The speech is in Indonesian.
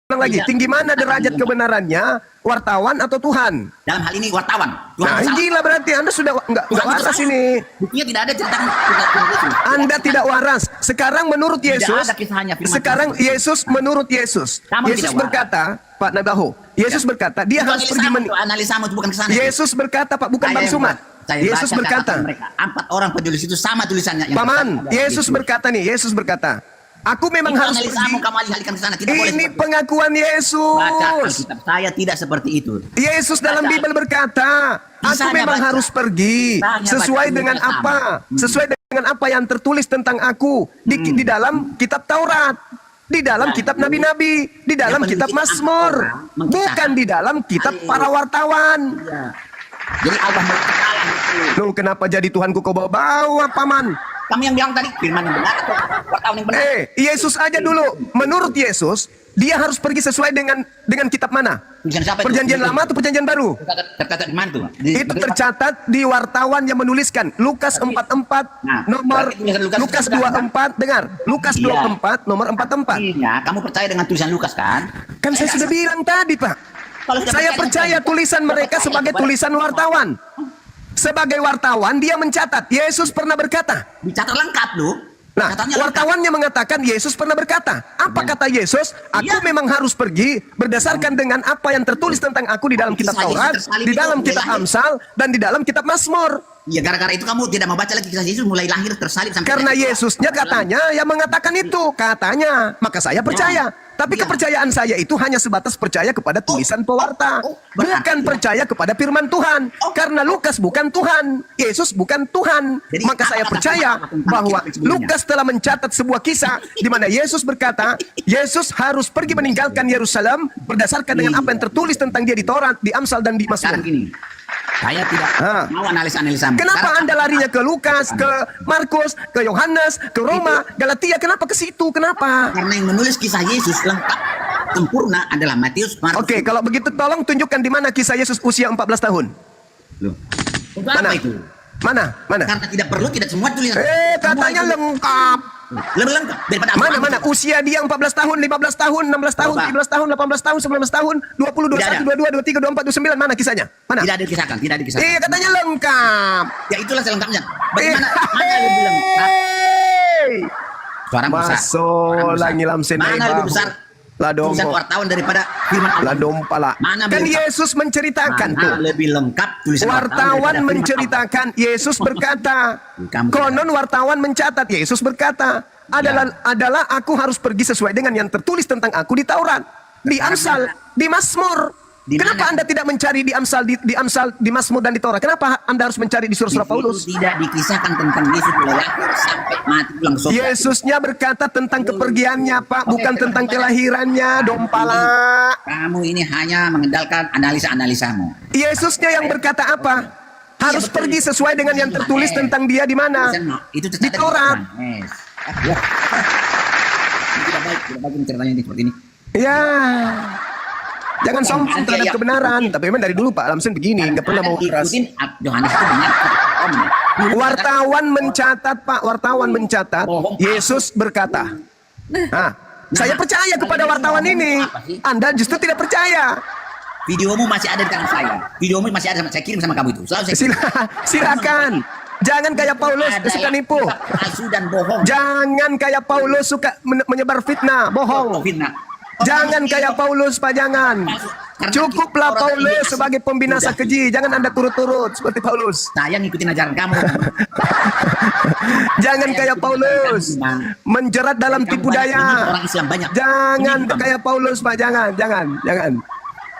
ulang lagi, tinggi mana derajat kebenarannya, wartawan atau Tuhan? Dalam hal ini wartawan. Nah, gila berarti Anda sudah nggak waras ini. Buktinya tidak ada cerita. Anda tidak waras. Sekarang menurut Yesus, ada kisahnya, sekarang Yesus menurut Yesus, Kamu Yesus tidak berkata, Pak Nabaho, Yesus berkata, dia harus pergi analisamu itu bukan kesana. Yesus berkata, Pak, bukan Bang Sumat. Yesus berkata, mereka 4 orang penulis itu sama tulisannya. Paman, Yesus berkata nih, Yesus berkata, aku memang itu harus analisamu, pergi. kamu alihkan ke sana. Tidak boleh Ini seperti pengakuan itu. Baca Yesus. Alkitab. Saya tidak seperti itu. Yesus dalam Baca. Bible berkata, aku Kisahnya memang baca. harus pergi Kisahnya sesuai baca, dengan sama. apa? Sesuai dengan apa yang tertulis tentang aku di dalam kitab Taurat, di dalam kitab nabi-nabi, di dalam Yang kitab peneliti Mazmur, orang mengisahkan. bukan di dalam kitab Ayo. para wartawan. Ya. Jadi Allah berkata itu. Loh, kenapa jadi Tuhanku kau bawa-bawa, Paman? Kamu yang bilang tadi firman yang benar atau wartawan yang benar? Yesus aja dulu. Menurut Yesus, dia harus pergi sesuai dengan kitab mana? Tulisan siapa itu? Perjanjian lama atau perjanjian baru? Tercatat di mana tuh? Itu tercatat di wartawan yang menuliskan Lukas 44 Nah, nomor berarti tulisan Lukas Lukas sudah 24, dengar. Lukas Iya. 24 nomor 44. Artinya, kamu percaya dengan tulisan Lukas kan? Kan saya sudah bilang tadi, Pak. Kalau sudah Saya percaya tulisan mereka sebagai tulisan wartawan. Sebagai wartawan dia mencatat Yesus pernah berkata. Dicatat lengkap loh. Nah, Catatnya wartawannya mengatakan Yesus pernah berkata. Apa kata Yesus? Aku memang harus pergi berdasarkan dengan apa yang tertulis tentang aku di dalam kitab Kisah Yesus Taurat, tersalib di itu dalam mulai kitab lahir. Amsal, dan di dalam kitab Mazmur. Ya gara-gara itu kamu tidak membaca lagi kisah Yesus mulai lahir tersalib sampai Karena lahir. Yesusnya katanya yang mengatakan itu, katanya. Maka saya percaya. Tapi Ya. kepercayaan saya itu hanya sebatas percaya kepada tulisan pewarta. Berarti Bukan percaya kepada firman Tuhan. Karena Lukas bukan Tuhan. Yesus bukan Tuhan. Jadi, Maka saya apa percaya kata tentang bahwa kitab sebelumnya? Lukas telah mencatat sebuah kisah di mana Yesus berkata, Yesus harus pergi meninggalkan Yerusalem berdasarkan dengan apa yang tertulis tentang dia di Taurat, di Amsal, dan di Sekarang Mazmur. gini. Saya tidak mau analisa-analisamu. Kenapa Sekarang Anda larinya ke Lukas, ke Markus, ke Yohanes, ke Roma, Galatia? Kenapa ke situ? Kenapa? karena yang menulis kisah Yesus lengkap sempurna adalah Matius, Markus. Oke, kalau begitu tolong tunjukkan di mana kisah Yesus usia 14 tahun. Loh. Untuk Mana? apa itu? Mana? Mana? Karena tidak perlu, tidak semua tulisan. Katanya Semua itu lengkap. lebih lengkap daripada Mana? Al-Quran. Mana? Usia dia 14 tahun, 15 tahun, 16 tahun, Coba. 17 tahun, 18 tahun, 19 tahun, 20, 21, 22, 23, 24, 29. Mana kisahnya? Mana? Tidak dikisahkan, tidak dikisahkan. Iya, katanya lengkap. Ya itulah selengkapnya. Bagaimana? Mana lebih lengkap? Suara besar. Masuk lagi lam Mana lebih besar? Lah dong. Tulisan wartawan daripada firman Allah. Lah dong pala. Mana Kan lebih lengkap? Yesus menceritakan Mana tuh. lebih lengkap tulisan Wartawan daripada firman menceritakan, Yesus berkata, Kamu konon wartawan mencatat, Yesus berkata, adalah aku harus pergi sesuai dengan yang tertulis tentang aku di Taurat, di Amsal, di Mazmur. Di Kenapa mana? Anda tidak mencari di Amsal, di Amsal, di Mazmur dan di Taurat? Kenapa Anda harus mencari di surat-surat Paulus? Itu tidak dikisahkan tentang Yesus mulai lahir sampai mati pulang ke surga. Yesusnya berkata tentang kepergiannya, Pak, bukan tentang kelahirannya, dompala. Kamu ini hanya mengandalkan analisa-analisamu. Yesusnya yang berkata apa? Harus betul. pergi sesuai dengan yang tertulis tentang dia di mana? Itu Di Taurat. Yes. Ya. Ini tidak baik ceritanya ini seperti ini. Ya, jangan sombong terhadap kebenaran. Tapi memang dari dulu Pak Lamsen begini, nggak pernah mau keras. Ikutin Yohanes itu benar. Wartawan mencatat, Pak, wartawan mencatat, Yesus berkata. Nah, saya percaya kepada wartawan ini. Anda justru tidak percaya. Videomu masih ada di tangan saya. Videomu masih ada, saya kirim sama kamu itu. Selalu saya kirim. Silakan. Jangan kayak Paulus Ada suka yang nipu. palsu dan bohong. Jangan kayak Paulus suka menyebar fitnah, bohong. Fitnah. Jangan kayak Paulus, Pak, jangan. Cukuplah Paulus sebagai pembinasa keji. Jangan Anda turut-turut seperti Paulus. Saya ngikutin ajaran kamu. Jangan kayak Paulus menjerat dalam tipu daya. Orang Islam banyak. Jangan kayak Paulus, Pak. Jangan.